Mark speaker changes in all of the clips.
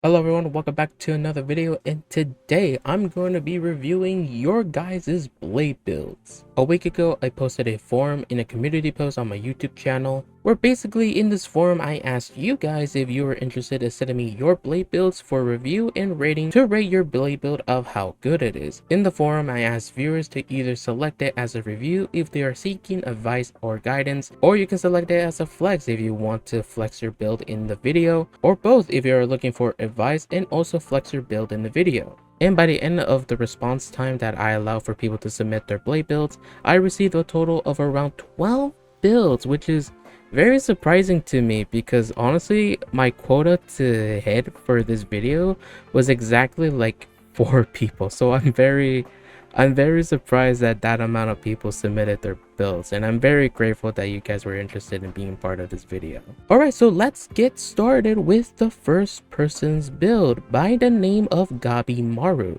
Speaker 1: Hello everyone, welcome back to another video, and today I'm going to be reviewing your guys' blade builds. A week ago, I posted a forum in a community post on my YouTube channel, where basically in this forum I asked you guys if you were interested in sending me your blade builds for review and rating to rate your blade build of how good it is. In the forum, I asked viewers to either select it as a review if they are seeking advice or guidance, or you can select it as a flex if you want to flex your build in the video, or both if you are looking for advice and also flex your build in the video. And by the end of the response time that I allow for people to submit their blade builds, I received a total of around 12 builds, which is very surprising to me because honestly, my quota to hit for this video was exactly like 4 people. So I'm very surprised that that amount of people submitted their builds, and I'm very grateful that you guys were interested in being part of this video. Alright, so let's get started with the first person's build by the name of Gabi Maru.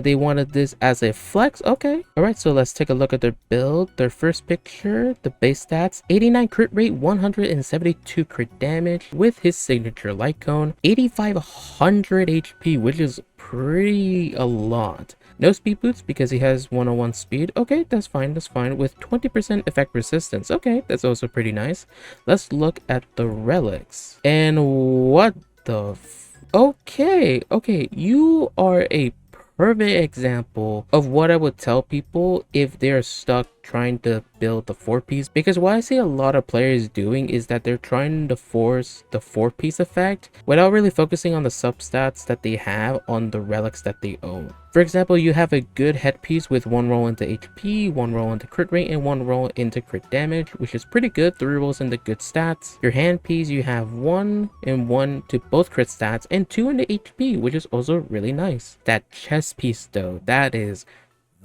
Speaker 1: They wanted this as a flex. Okay. Alright, so let's take a look at their build. Their first picture, the base stats: 89 crit rate, 172 crit damage with his signature light cone, 8500 HP, which is pretty a lot. No speed boots because he has 101 speed. Okay, that's fine, with 20% effect resistance. Okay, that's also pretty nice. Let's look at the relics. And what the okay, you are a perfect example of what I would tell people if they're stuck trying to build the 4-piece, because what I see a lot of players doing is that they're trying to force the 4-piece effect without really focusing on the substats that they have on the relics that they own. For example, you have a good headpiece with 1 roll into HP, 1 roll into crit rate, and 1 roll into crit damage, which is pretty good. 3 rolls into good stats. Your handpiece, you have 1 and 1 to both crit stats and 2 into HP, which is also really nice. That chest piece though, that is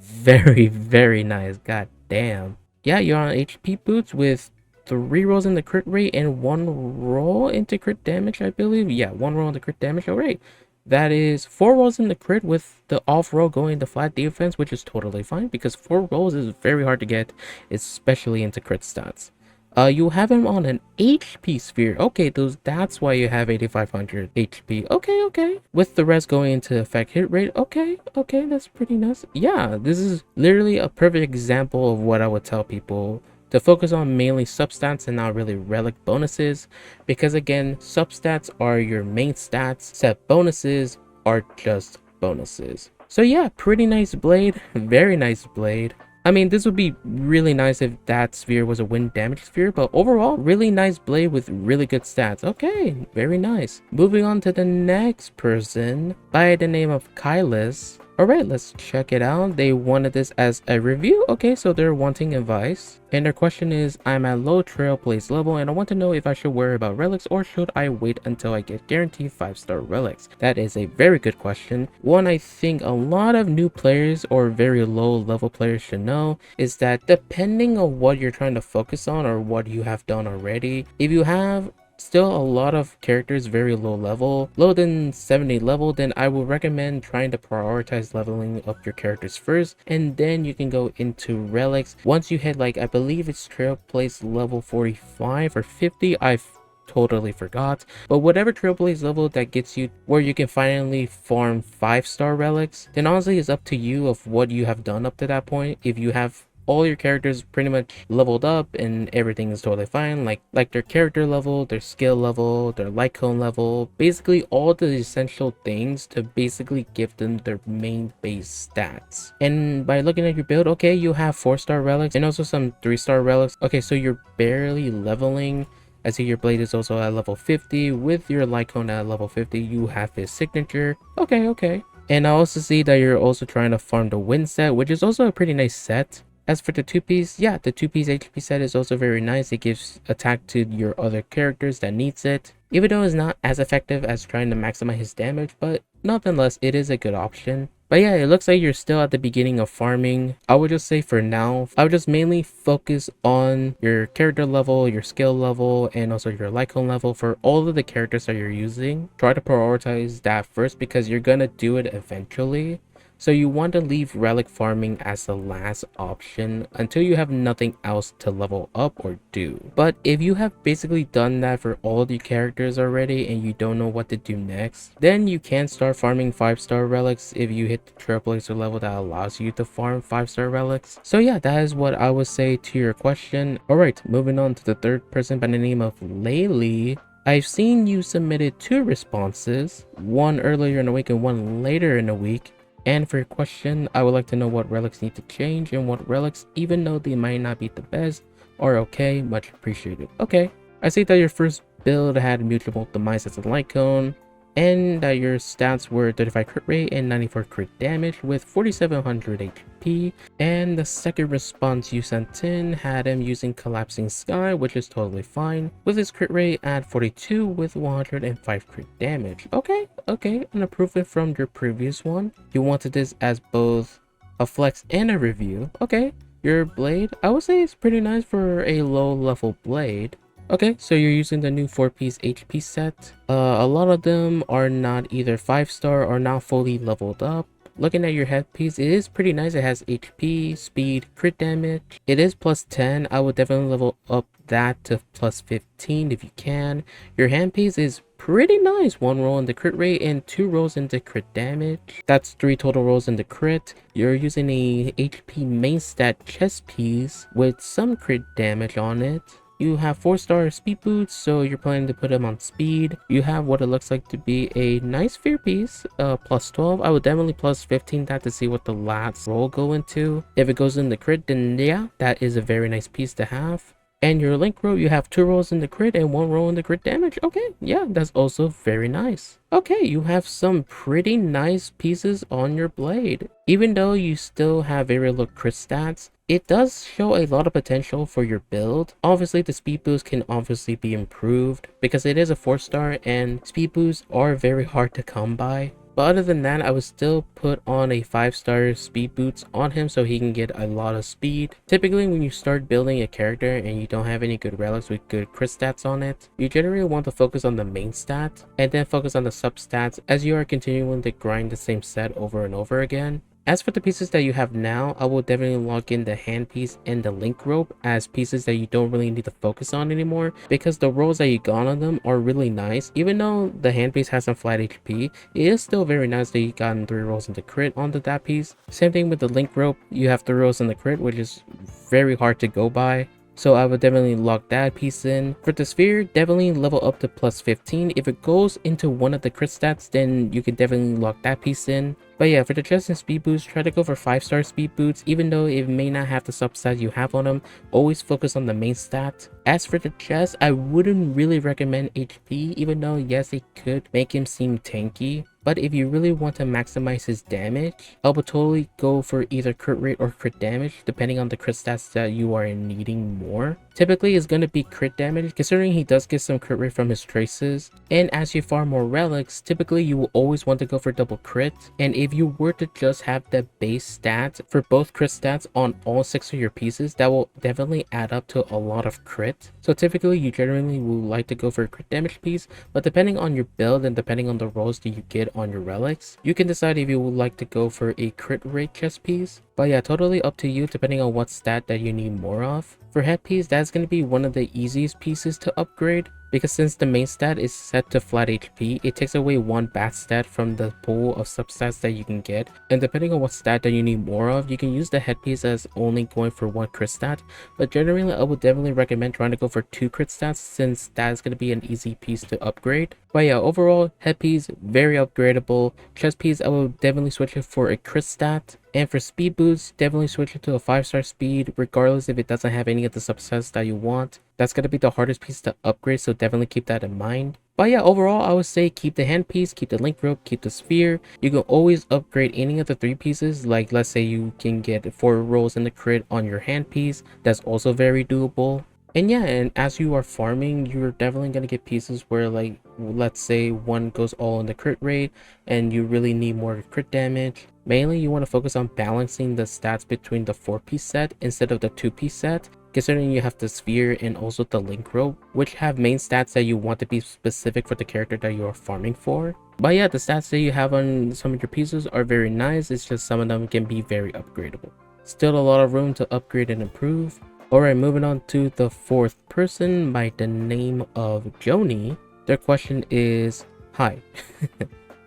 Speaker 1: very nice. God damn. Yeah, you're on HP boots with 3 rolls in the crit rate and 1 roll into crit damage, I believe. Yeah, 1 roll into crit damage. Alright. That is 4 rolls in the crit with the off roll going to flat defense, which is totally fine because 4 rolls is very hard to get, especially into crit stats. You have him on an HP sphere. Okay, that's why you have 8500 HP. Okay. With the rest going into effect hit rate. Okay, that's pretty nice. Yeah, this is literally a perfect example of what I would tell people to focus on, mainly substats and not really relic bonuses, because again, substats are your main stats, set bonuses are just bonuses. So yeah, pretty nice blade, very nice blade. I mean, this would be really nice if that sphere was a wind damage sphere, but overall, really nice blade with really good stats. Okay, very nice. Moving on to the next person by the name of Kylus. Alright, let's check it out. They wanted this as a review. Okay, so they're wanting advice. And their question is, I'm at low trail place level and I want to know if I should worry about relics or should I wait until I get guaranteed 5-star relics. That is a very good question. One I think a lot of new players or very low level players should know is that depending on what you're trying to focus on or what you have done already, if you have still a lot of characters very low level, lower than 70 level, then I would recommend trying to prioritize leveling up your characters first, and then you can go into relics. Once you hit, like, I believe it's Trailblaze level 45 or 50, I've totally forgot, but whatever Trailblaze level that gets you where you can finally farm 5-star relics, then honestly it's up to you of what you have done up to that point. If you have all your characters pretty much leveled up and everything is totally fine, like their character level, their skill level, their light cone level, basically all the essential things to basically give them their main base stats. And by looking at your build, okay, you have 4-star relics and also some 3-star relics. Okay, so you're barely leveling. I see your blade is also at level 50 with your light cone at level 50. You have his signature. Okay. And I also see that you're also trying to farm the wind set, which is also a pretty nice set. As for the 2-piece, yeah, the 2-piece HP set is also very nice. It gives attack to your other characters that needs it, even though it's not as effective as trying to maximize his damage, but nonetheless, it is a good option. But yeah, it looks like you're still at the beginning of farming. I would just say for now, I would just mainly focus on your character level, your skill level, and also your light cone level for all of the characters that you're using. Try to prioritize that first because you're gonna do it eventually. So you want to leave relic farming as the last option until you have nothing else to level up or do. But if you have basically done that for all the characters already and you don't know what to do next, then you can start farming 5-star relics if you hit the trailblazer level that allows you to farm 5-star relics. So yeah, that is what I would say to your question. Alright, moving on to the third person by the name of Laylee. I've seen you submitted 2 responses, one earlier in the week and one later in the week. And for your question, I would like to know what relics need to change and what relics, even though they might not be the best, are okay. Much appreciated. Okay, I see that your first build had mutual demise as a light cone, and that your stats were 35 crit rate and 94 crit damage with 4700 HP. And the second response you sent in had him using Collapsing Sky, which is totally fine, with his crit rate at 42 with 105 crit damage. Okay, an improvement from your previous one. You wanted this as both a flex and a review. Okay, your blade, I would say it's pretty nice for a low level blade. Okay, so you're using the new 4-piece HP set. A lot of them are not either 5-star or not fully leveled up. Looking at your headpiece, it is pretty nice. It has HP, speed, crit damage. It is plus 10. I would definitely level up that to plus 15 if you can. Your handpiece is pretty nice. 1 roll in the crit rate and 2 rolls in the crit damage. That's 3 total rolls in the crit. You're using a HP main stat chest piece with some crit damage on it. You have 4-star speed boots, so you're planning to put them on speed. You have what it looks like to be a nice fear piece, plus 12. I would definitely plus 15 that to see what the last roll go into. If it goes in the crit, then yeah, that is a very nice piece to have. And your link rope, you have 2 rolls in the crit and 1 roll in the crit damage. Okay, yeah, that's also very nice. Okay, you have some pretty nice pieces on your blade. Even though you still have very low crit stats, it does show a lot of potential for your build. Obviously, the speed boost can obviously be improved because it is a 4-star and speed boosts are very hard to come by. But other than that, I would still put on a 5-star speed boots on him so he can get a lot of speed. Typically, when you start building a character and you don't have any good relics with good crit stats on it, you generally want to focus on the main stat and then focus on the sub stats as you are continuing to grind the same set over and over again. As for the pieces that you have now, I will definitely log in the hand piece and the link rope as pieces that you don't really need to focus on anymore, because the rolls that you got on them are really nice. Even though the hand piece has some flat HP, it is still very nice that you gotten 3 rolls in the crit onto that piece. Same thing with the link rope, you have 3 rolls in the crit, which is very hard to go by. So I would definitely lock that piece in. For the sphere, definitely level up to plus 15. If it goes into one of the crit stats, then you can definitely lock that piece in. But yeah, for the chest and speed boots, try to go for 5-star speed boots. Even though it may not have the substat you have on them, always focus on the main stat. As for the chest, I wouldn't really recommend HP, even though yes, it could make him seem tanky. But if you really want to maximize his damage, I would totally go for either crit rate or crit damage, depending on the crit stats that you are needing more. Typically, it's going to be crit damage, considering he does get some crit rate from his traces. And as you farm more relics, typically you will always want to go for double crit. And if you were to just have the base stats for both crit stats on all 6 of your pieces, that will definitely add up to a lot of crit. So typically, you generally will like to go for a crit damage piece, but depending on your build and depending on the rolls that you get on your relics, you can decide if you would like to go for a crit rate chest piece. But yeah, totally up to you depending on what stat that you need more of. For headpiece, that's going to be one of the easiest pieces to upgrade, because since the main stat is set to flat HP, it takes away 1 bad stat from the pool of substats that you can get. And depending on what stat that you need more of, you can use the headpiece as only going for 1 crit stat. But generally, I would definitely recommend trying to go for 2 crit stats, since that is going to be an easy piece to upgrade. But yeah, overall, headpiece, very upgradable. Chest piece, I will definitely switch it for a crit stat. And for speed boots, definitely switch it to a 5-star speed, regardless if it doesn't have any of the subsets that you want. That's going to be the hardest piece to upgrade, so definitely keep that in mind. But yeah, overall, I would say keep the hand piece, keep the link rope, keep the sphere. You can always upgrade any of the 3 pieces. Like, let's say you can get 4 rolls in the crit on your hand piece. That's also very doable. And yeah, and as you are farming, you're definitely going to get pieces where, like, let's say one goes all in the crit rate and you really need more crit damage. Mainly, you want to focus on balancing the stats between the 4-piece set instead of the 2-piece set. considering you have the sphere and also the link rope, which have main stats that you want to be specific for the character that you are farming for. But yeah, the stats that you have on some of your pieces are very nice, it's just some of them can be very upgradable. Still a lot of room to upgrade and improve. Alright, moving on to the fourth person by the name of Joni. Their question is, hi.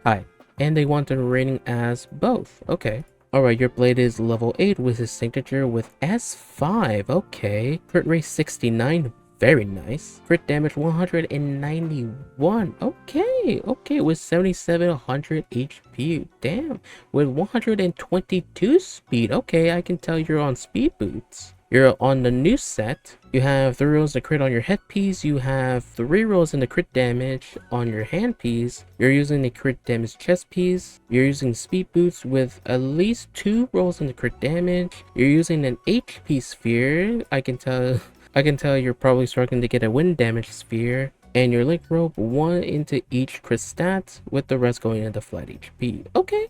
Speaker 1: Hi. And they want the rating as both. Okay. Alright, your blade is level 8 with his signature with S5. Okay. Crit rate 69. Very nice. Crit damage 191. Okay. Okay. With 7700 HP. Damn. With 122 speed. Okay. I can tell you're on speed boots. You're on the new set. You have 3 rolls of crit on your headpiece. You have 3 rolls in the crit damage on your handpiece. You're using the crit damage chest piece. You're using speed boots with at least 2 rolls in the crit damage. You're using an HP sphere. I can tell you're probably struggling to get a wind damage sphere. And your link rope 1 into each crit stat, with the rest going into flat HP. Okay.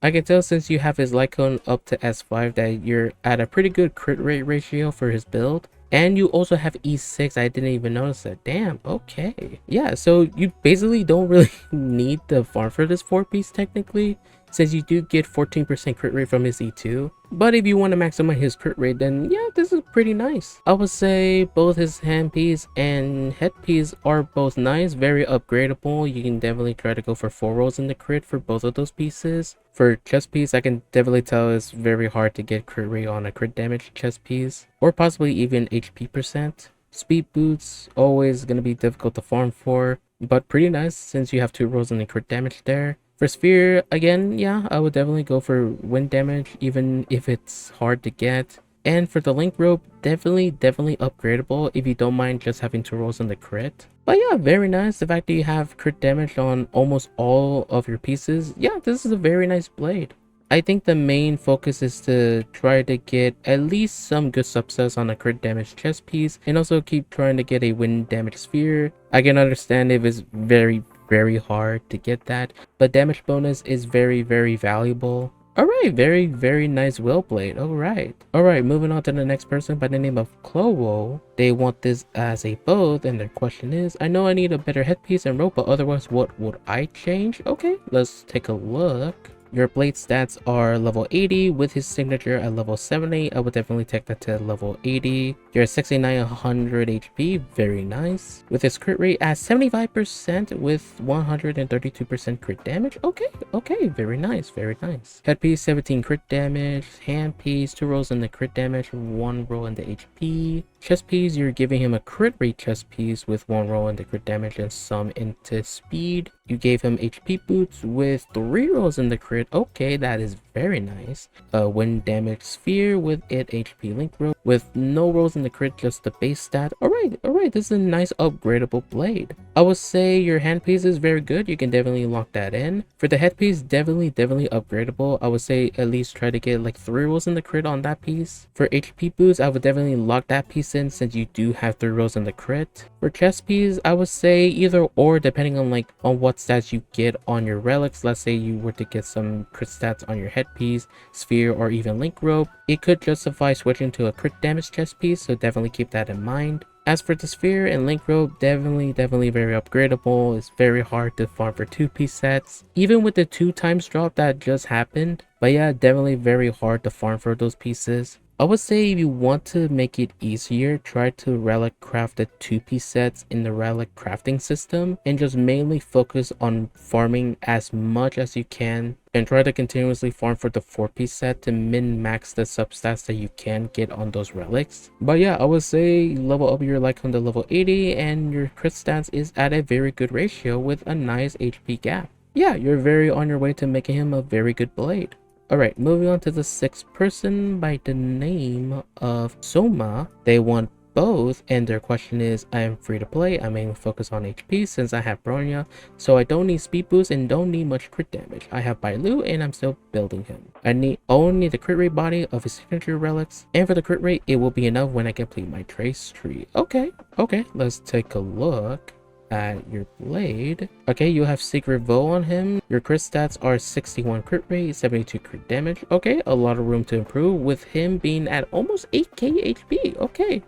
Speaker 1: I can tell since you have his Lycone up to S5 that you're at a pretty good crit rate ratio for his build. And you also have E6. I didn't even notice that. Damn, okay. Yeah, so you basically don't really need the farm for this 4-piece technically, since you do get 14% crit rate from his E2. But if you want to maximize his crit rate, then yeah, this is pretty nice. I would say both his handpiece and headpiece are both nice, very upgradable. You can definitely try to go for 4 rolls in the crit for both of those pieces. For chest piece, I can definitely tell it's very hard to get crit rate on a crit damage chest piece, or possibly even HP percent. Speed boots, always going to be difficult to farm for, but pretty nice since you have 2 rolls in the crit damage there. For sphere, again, yeah, I would definitely go for wind damage, even if it's hard to get. And for the link rope, definitely upgradable if you don't mind just having 2 rolls in the crit. But yeah, very nice. The fact that you have crit damage on almost all of your pieces, yeah, this is a very nice blade. I think the main focus is to try to get at least some good subsets on a crit damage chest piece, and also keep trying to get a wind damage sphere. I can understand if it's very hard to get that, but damage bonus is very valuable. Alright, very nice will blade. Alright, moving on to the next person by the name of Chloe. They want this as a both, and their question is, I know I need a better headpiece and rope, but otherwise what would I change? Okay, let's take a look. Your blade stats are level 80 with his signature at level 70. I would definitely take that to level 80. You're 6900 HP, very nice. With his crit rate at 75% with 132% crit damage. Okay, very nice. Headpiece 17 crit damage, handpiece 2 rolls in the crit damage, 1 roll in the HP. Chest piece, you're giving him a crit rate chest piece with 1 roll in the crit damage and some into speed. You gave him HP boots with 3 rolls in the crit. Okay, that is very nice. Wind damage sphere with 8 HP link rope with no rolls in the crit, just the base stat. Alright, this is a nice upgradable blade. I would say your handpiece is very good. You can definitely lock that in. For the headpiece, definitely upgradable. I would say at least try to get like 3 rolls in the crit on that piece. For HP boots, I would definitely lock that piece in since you do have 3 rolls in the crit. For chest piece, I would say either or, depending on what stats you get on your relics. Let's say you were to get some crit stats on your headpiece, sphere, or even link rope, it could justify switching to a crit damage chest piece, so definitely keep that in mind. As for the sphere and link rope, definitely very upgradable. It's very hard to farm for 2-piece sets, even with the 2 times drop that just happened. But yeah, definitely very hard to farm for those pieces. I would say if you want to make it easier, try to relic craft the 2-piece sets in the relic crafting system and just mainly focus on farming as much as you can, and try to continuously farm for the 4-piece set to min-max the substats that you can get on those relics. But yeah, I would say level up your Lycone to level 80 and your crit stats is at a very good ratio with a nice HP gap. Yeah, you're very on your way to making him a very good blade. Alright, moving on to the 6th person by the name of Soma. They want both, and their question is, I am free to play. I mainly focus on HP since I have Bronya, so I don't need speed boost and don't need much crit damage. I have Bailu and I'm still building him. I only need the crit rate body of his signature relics, and for the crit rate, it will be enough when I complete my trace tree. Okay, let's take a look. at your blade. Okay, you have Secret Vow on him. Your crit stats are 61 crit rate, 72 crit damage. Okay, a lot of room to improve with him being at almost 8k HP.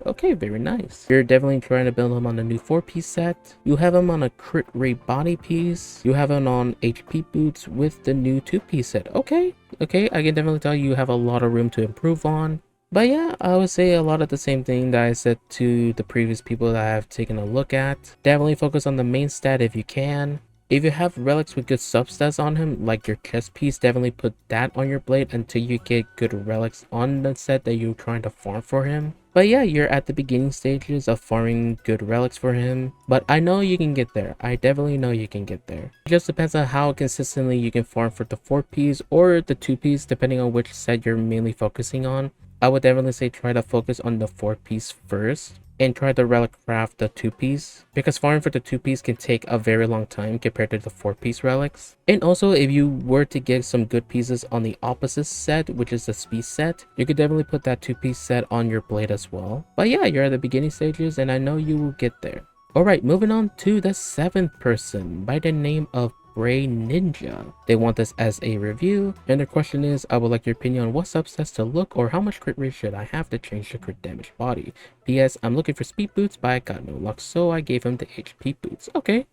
Speaker 1: Okay, very nice. You're definitely trying to build him on the new 4-piece set. You have him on a crit rate body piece. You have him on HP boots with the new 2-piece set. Okay, I can definitely tell you have a lot of room to improve on. But yeah, I would say a lot of the same thing that I said to the previous people that I have taken a look at. Definitely focus on the main stat if you can. If you have relics with good substats on him, like your chest piece, definitely put that on your blade until you get good relics on the set that you're trying to farm for him. But yeah, you're at the beginning stages of farming good relics for him, but I know you can get there. I definitely know you can get there. It just depends on how consistently you can farm for the 4-piece or the 2-piece, depending on which set you're mainly focusing on. I would definitely say try to focus on the 4-piece first and try to relic craft the 2-piece, because farming for the 2-piece can take a very long time compared to the 4-piece relics. And also, if you were to get some good pieces on the opposite set, which is the speed set, you could definitely put that 2-piece set on your blade as well. But yeah, you're at the beginning stages and I know you will get there. Alright, moving on to the 7th person by the name of Bray Ninja. They want this as a review, and their question is, I would like your opinion on what subsets to look or how much crit rate should I have to change the crit damage body. PS, I'm looking for speed boots, but I got no luck, so I gave him the HP boots. Okay,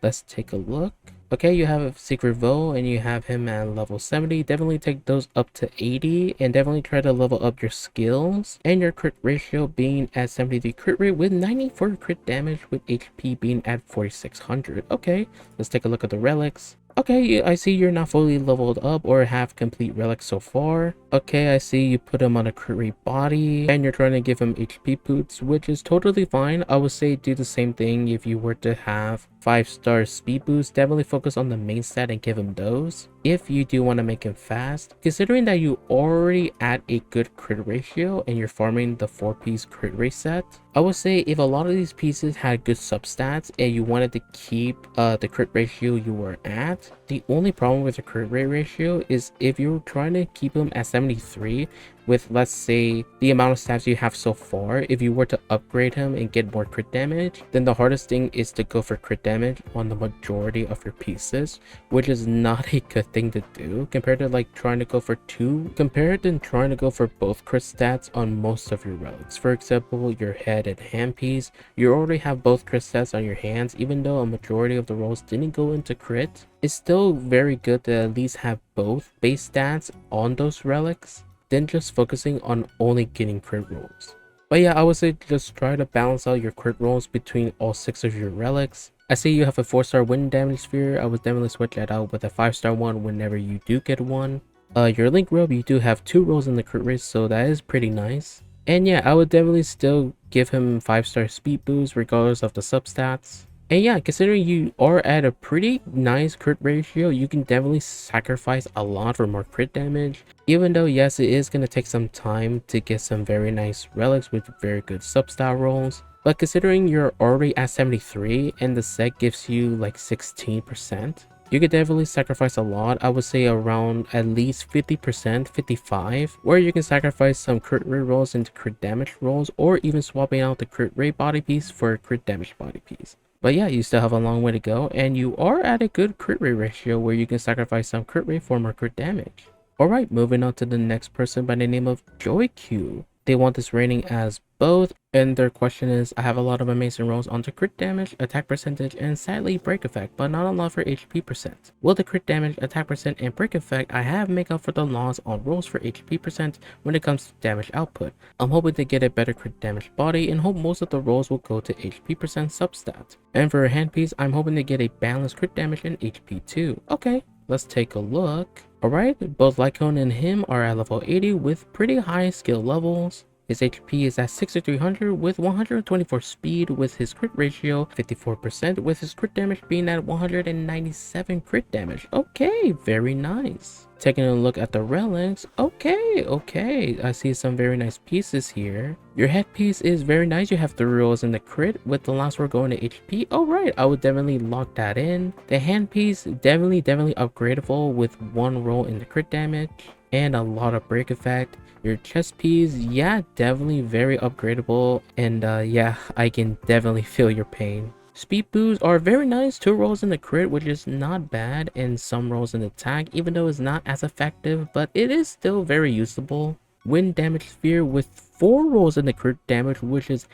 Speaker 1: let's take a look. Okay, you have Secret Vow and you have him at level 70. Definitely take those up to 80 and definitely try to level up your skills and your crit ratio being at 73 crit rate with 94 crit damage with HP being at 4600. Okay, let's take a look at the relics. Okay, I see you're not fully leveled up or have complete relics so far. Okay, I see you put him on a crit rate body and you're trying to give him HP boots, which is totally fine. I would say do the same thing if you were to have 5-star speed boost. Definitely focus on the main stat and give him those if you do want to make him fast. Considering that you already at a good crit ratio and you're farming the 4-piece crit rate set, I would say if a lot of these pieces had good substats and you wanted to keep the crit ratio you were at, the only problem with the crit rate ratio is if you're trying to keep them at 73 with, let's say, the amount of stats you have so far, if you were to upgrade him and get more crit damage, then the hardest thing is to go for crit damage on the majority of your pieces, which is not a good thing to do compared to like trying to go for trying to go for both crit stats on most of your relics. For example, your head and hand piece, you already have both crit stats on your hands. Even though a majority of the rolls didn't go into crit, it's still very good to at least have both base stats on those relics than just focusing on only getting crit rolls. But yeah, I would say just try to balance out your crit rolls between all 6 of your relics. I see you have a 4-star wind damage sphere. I would definitely switch that out with a 5-star one whenever you do get one. Your link robe, you do have 2 rolls in the crit rate, so that is pretty nice. And yeah, I would definitely still give him 5-star speed boost regardless of the substats. And yeah, considering you are at a pretty nice crit ratio, you can definitely sacrifice a lot for more crit damage. Even though, yes, it is going to take some time to get some very nice relics with very good substat rolls. But considering you're already at 73 and the set gives you like 16%, you could definitely sacrifice a lot. I would say around at least 50%, 55%, where you can sacrifice some crit rate rolls into crit damage rolls, or even swapping out the crit rate body piece for a crit damage body piece. But yeah, you still have a long way to go, and you are at a good crit rate ratio where you can sacrifice some crit rate for more crit damage. Alright, moving on to the next person by the name of JoyQ. They want this rating as both, and their question is, I have a lot of amazing rolls onto crit damage, attack percentage, and sadly break effect, but not a lot for HP percent. Will the crit damage, attack percent, and break effect I have make up for the loss on rolls for HP percent when it comes to damage output? I'm hoping to get a better crit damage body and hope most of the rolls will go to HP percent substat. And for a handpiece, I'm hoping to get a balanced crit damage and HP too. Okay, let's take a look. Alright, both Lycone and him are at level 80 with pretty high skill levels. His HP is at 6300 with 124 speed with his crit ratio 54% with his crit damage being at 197 crit damage. Okay, very nice. Taking a look at the relics, okay, I see some very nice pieces here. Your headpiece is very nice. You have 3 rolls in the crit with the last roll going to HP. Alright, I would definitely lock that in. The handpiece, definitely upgradable with 1 roll in the crit damage and a lot of break effect. Your chest piece, yeah, definitely very upgradable, and yeah, I can definitely feel your pain. Speed boosts are very nice, 2 rolls in the crit, which is not bad, and some rolls in the tag, even though it's not as effective, but it is still very usable. Wind damage sphere with 4 rolls in the crit damage, which is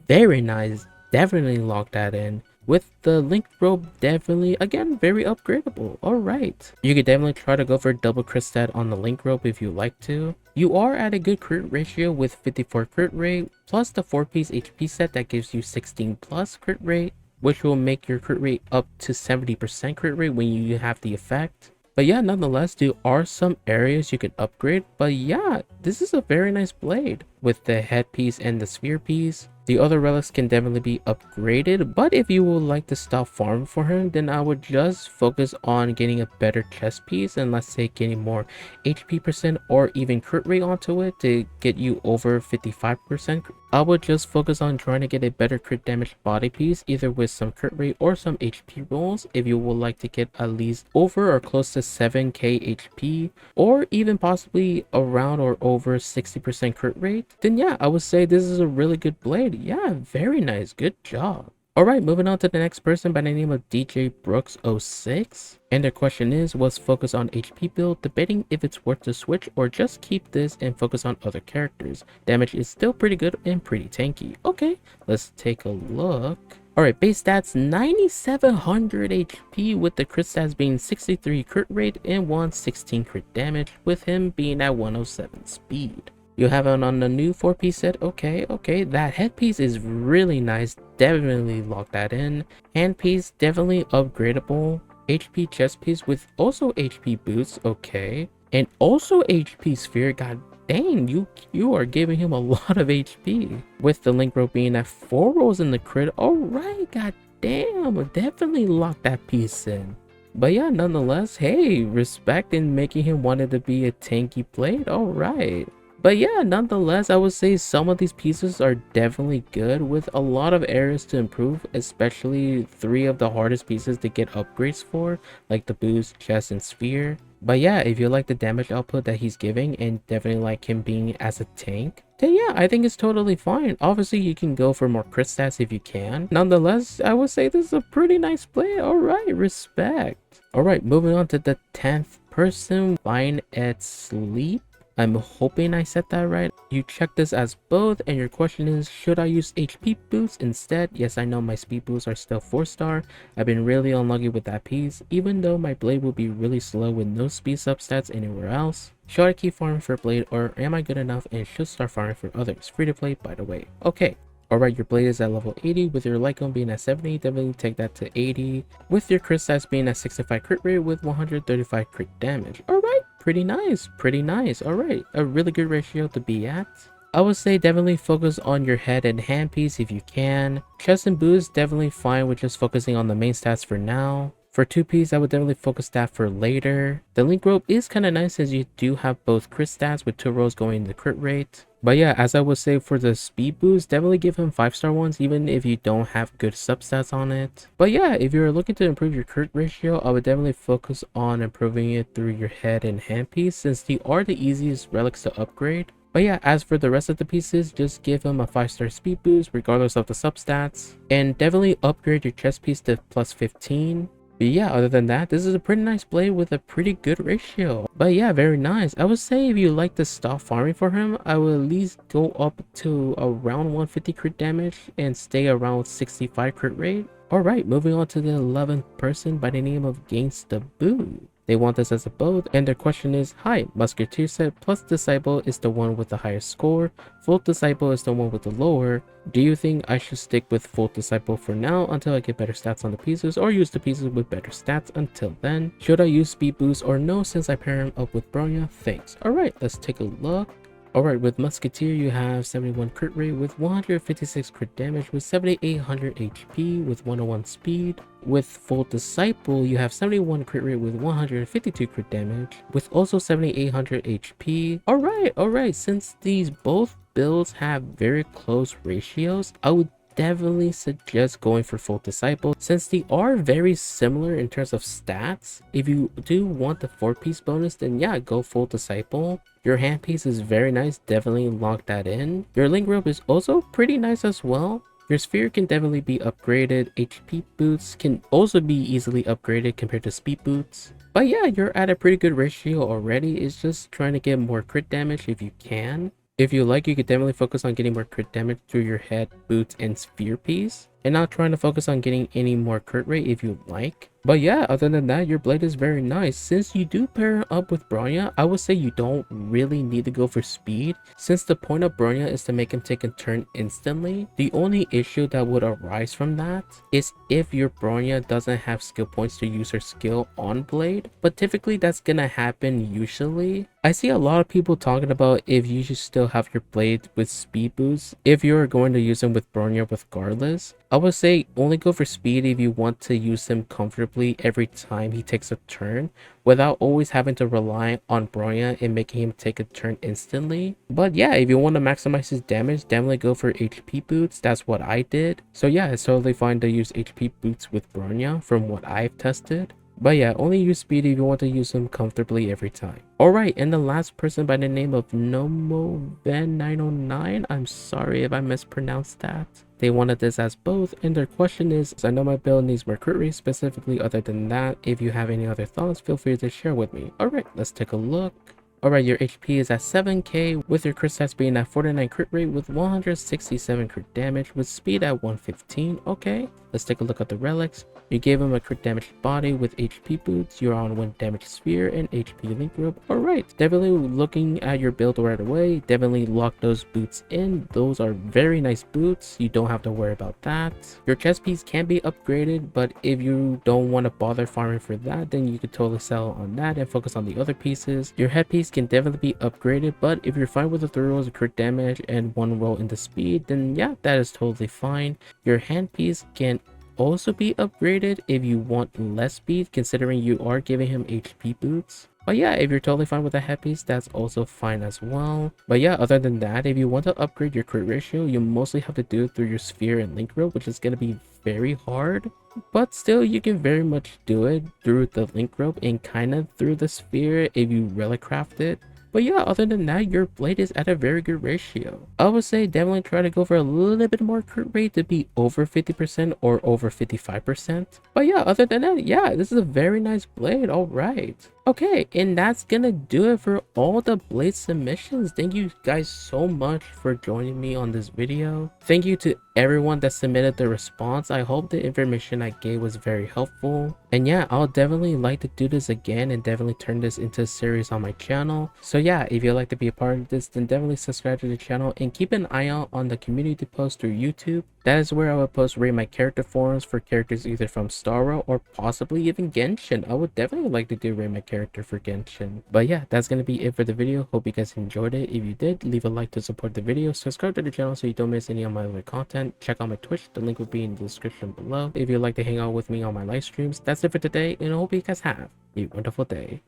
Speaker 1: very nice. Definitely lock that in. With the link robe, definitely, again, very upgradable. Alright. You could definitely try to go for double crit stat on the link robe if you like to. You are at a good crit ratio with 54 crit rate, plus the 4-piece HP set that gives you 16 plus crit rate, which will make your crit rate up to 70% crit rate when you have the effect. But yeah, nonetheless, there are some areas you can upgrade. But yeah, this is a very nice blade with the headpiece and the sphere piece. The other relics can definitely be upgraded, but if you would like to stop farming for him, then I would just focus on getting a better chest piece and let's say getting more HP percent or even crit rate onto it to get you over 55%. I would just focus on trying to get a better crit damage body piece, either with some crit rate or some HP rolls if you would like to get at least over or close to 7k HP, or even possibly around or over 60% crit rate. Then yeah, I would say this is a really good blade. Yeah, very nice, good job. Alright, moving on to the next person by the name of DJ Brooks 06. And their question is, was focus on HP build, debating if it's worth to switch or just keep this and focus on other characters. Damage is still pretty good and pretty tanky. Okay, let's take a look. Alright, base stats 9700 HP with the crit stats being 63 crit rate and 116 crit damage with him being at 107 speed. You have it on the new 4-piece set. Okay, that headpiece is really nice. Definitely lock that in. Handpiece, definitely upgradable. HP chest piece with also HP boots. Okay, and also HP sphere. God dang, you are giving him a lot of HP with the link rope being at 4 rolls in the crit. All right, god damn, definitely lock that piece in. But yeah, nonetheless, hey, respect in making him wanted to be a tanky blade. All right. But yeah, nonetheless, I would say some of these pieces are definitely good with a lot of areas to improve, especially 3 of the hardest pieces to get upgrades for, like the boost, chest, and sphere. But yeah, if you like the damage output that he's giving and definitely like him being as a tank, then yeah, I think it's totally fine. Obviously, you can go for more crit stats if you can. Nonetheless, I would say this is a pretty nice play. Alright, respect. Alright, moving on to the 10th person, Fine at Sleep. I'm hoping I said that right. You check this as both and your question is, should I use HP boosts instead? Yes, I know my speed boosts are still 4-star. I've been really unlucky with that piece, even though my blade will be really slow with no speed substats anywhere else. Should I keep farming for blade or am I good enough and should start farming for others? Free to play, by the way. Okay. Alright, your blade is at level 80 with your light gun being at 70, definitely take that to 80. With your crit stats being at 65 crit rate with 135 crit damage. Alright, pretty nice, pretty nice. Alright, a really good ratio to be at. I would say definitely focus on your head and hand piece if you can. Chest and boost, definitely fine with just focusing on the main stats for now. For 2-piece, I would definitely focus that for later. The link rope is kind of nice as you do have both crit stats with 2 rolls going into crit rate. But yeah, as I would say for the speed boost, definitely give him 5-star ones even if you don't have good substats on it. But yeah, if you're looking to improve your crit ratio, I would definitely focus on improving it through your head and hand piece since they are the easiest relics to upgrade. But yeah, as for the rest of the pieces, just give him a 5-star speed boost regardless of the substats. And definitely upgrade your chest piece to plus 15. But yeah, other than that, this is a pretty nice blade with a pretty good ratio. But yeah, very nice. I would say if you like to stop farming for him, I would at least go up to around 150 crit damage and stay around 65 crit rate. Alright, moving on to the 11th person by the name of Gangsta Boo. They want this as a both, and their question is, hi, Musketeer set plus Disciple is the one with the highest score, Full Disciple is the one with the lower. Do you think I should stick with Full Disciple for now until I get better stats on the pieces, or use the pieces with better stats until then? Should I use Speed Boost or no since I pair him up with Bronya? Thanks. Alright, let's take a look. Alright, with Musketeer you have 71 crit rate with 156 crit damage with 7800 HP with 101 speed. With Full Disciple you have 71 crit rate with 152 crit damage with also 7800 HP. Alright, since these both builds have very close ratios, I would definitely suggest going for Full Disciple since they are very similar in terms of stats. If you do want the 4-piece bonus, then yeah, go Full Disciple. Your handpiece is very nice, definitely lock that in. Your link rope is also pretty nice as well. Your sphere can definitely be upgraded. HP boots can also be easily upgraded compared to speed boots. But yeah, you're at a pretty good ratio already. It's just trying to get more crit damage if you can. If you like, you could definitely focus on getting more crit damage through your head, boots, and sphere piece. And not trying to focus on getting any more crit rate if you like. But yeah, other than that, your blade is very nice. Since you do pair up with Bronya, I would say you don't really need to go for speed. Since the point of Bronya is to make him take a turn instantly, the only issue that would arise from that is if your Bronya doesn't have skill points to use her skill on blade. But typically that's gonna happen usually. I see a lot of people talking about if you should still have your blade with speed boosts if you're going to use them with Bronya regardless. I would say only go for speed if you want to use him comfortably every time he takes a turn without always having to rely on Bronya and making him take a turn instantly. But yeah, if you want to maximize his damage, definitely go for HP boots. That's what I did. So yeah, it's totally fine to use HP boots with Bronya from what I've tested. But yeah, only use speed if you want to use them comfortably every time. Alright, and the last person by the name of NomoVen909, I'm sorry if I mispronounced that. They wanted this as both, and their question is, I know my build needs more crit rate specifically. Other than that, if you have any other thoughts, feel free to share with me. Alright, let's take a look. Alright, your HP is at 7k with your crit stats being at 49 crit rate with 167 crit damage with speed at 115. Okay, let's take a look at the relics. You gave him a crit damage body with HP boots. You're on 1 damage sphere and HP link rope. Alright, definitely looking at your build right away. Definitely lock those boots in. Those are very nice boots. You don't have to worry about that. Your chest piece can be upgraded, but if you don't want to bother farming for that, then you could totally sell on that and focus on the other pieces. Your headpiece can definitely be upgraded, but if you're fine with the 3 rolls of crit damage and 1 roll in the speed, then yeah, that is totally fine. Your handpiece can also be upgraded if you want less speed, considering you are giving him HP boots. But yeah, if you're totally fine with the headpiece, that's also fine as well. But yeah, other than that, if you want to upgrade your crit ratio, you mostly have to do it through your sphere and link rope, which is going to be very hard. But still, you can very much do it through the link rope and kind of through the sphere if you relic craft it. But yeah, other than that, your blade is at a very good ratio. I would say definitely try to go for a little bit more crit rate to be over 50% or over 55%. But yeah, other than that, yeah, this is a very nice blade. All right. Okay, and that's gonna do it for all the blade submissions. Thank you guys so much for joining me on this video. Thank you to everyone that submitted the response. I hope the information I gave was very helpful. And yeah, I'll definitely like to do this again and definitely turn this into a series on my channel. So yeah, if you'd like to be a part of this, then definitely subscribe to the channel and keep an eye out on the community post through YouTube. That is where I will post rate my character forums for characters either from Star Rail or possibly even Genshin. I would definitely like to do rate my character for Genshin. But yeah, that's going to be it for the video. Hope you guys enjoyed it. If you did, leave a like to support the video. Subscribe to the channel so you don't miss any of my other content. Check out my Twitch. The link will be in the description below. If you'd like to hang out with me on my live streams, that's it for today. And I hope you guys have a wonderful day.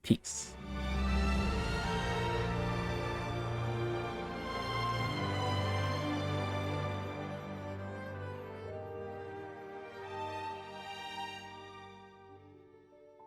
Speaker 1: Peace.